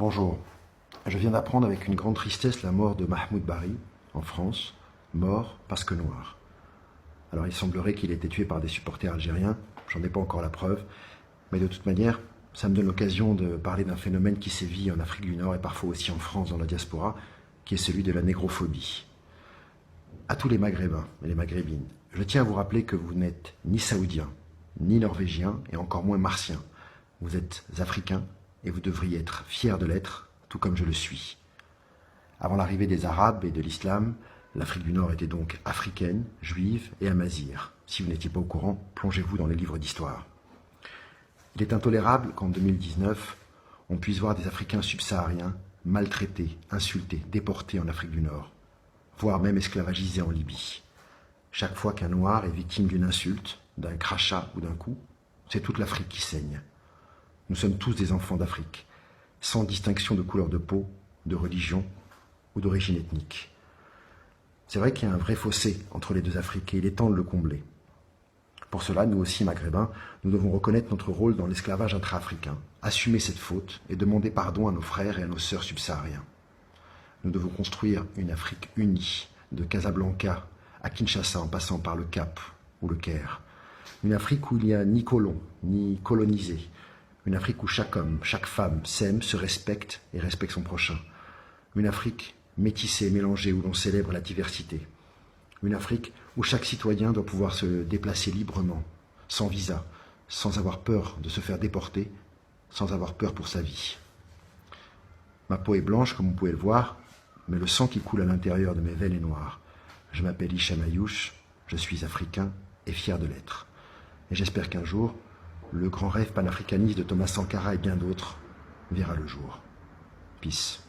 Bonjour. Je viens d'apprendre avec une grande tristesse la mort de Mahmoud Bari, en France, mort parce que noir. Alors il semblerait qu'il ait été tué par des supporters algériens, j'en ai pas encore la preuve, mais de toute manière, ça me donne l'occasion de parler d'un phénomène qui sévit en Afrique du Nord et parfois aussi en France dans la diaspora, qui est celui de la négrophobie. À tous les Maghrébins et les Maghrébines, je tiens à vous rappeler que vous n'êtes ni saoudiens, ni norvégiens et encore moins martiens. Vous êtes africains et vous devriez être fiers de l'être, tout comme je le suis. Avant l'arrivée des Arabes et de l'islam, l'Afrique du Nord était donc africaine, juive et amazighe. Si vous n'étiez pas au courant, plongez-vous dans les livres d'histoire. Il est intolérable qu'en 2019, on puisse voir des Africains subsahariens maltraités, insultés, déportés en Afrique du Nord, voire même esclavagisés en Libye. Chaque fois qu'un noir est victime d'une insulte, d'un crachat ou d'un coup, c'est toute l'Afrique qui saigne. Nous sommes tous des enfants d'Afrique, sans distinction de couleur de peau, de religion ou d'origine ethnique. C'est vrai qu'il y a un vrai fossé entre les deux Afriques et il est temps de le combler. Pour cela, nous aussi, Maghrébins, nous devons reconnaître notre rôle dans l'esclavage intra-africain, assumer cette faute et demander pardon à nos frères et à nos sœurs subsahariens. Nous devons construire une Afrique unie, de Casablanca à Kinshasa en passant par le Cap ou le Caire. Une Afrique où il n'y a ni colons, ni colonisés. Une Afrique où chaque homme, chaque femme s'aime, se respecte et respecte son prochain. Une Afrique métissée, mélangée, où l'on célèbre la diversité. Une Afrique où chaque citoyen doit pouvoir se déplacer librement, sans visa, sans avoir peur de se faire déporter, sans avoir peur pour sa vie. Ma peau est blanche, comme vous pouvez le voir, mais le sang qui coule à l'intérieur de mes veines est noir. Je m'appelle Hicham Ayouch, je suis africain et fier de l'être. Et j'espère qu'un jour, le grand rêve panafricaniste de Thomas Sankara et bien d'autres verra le jour. Peace.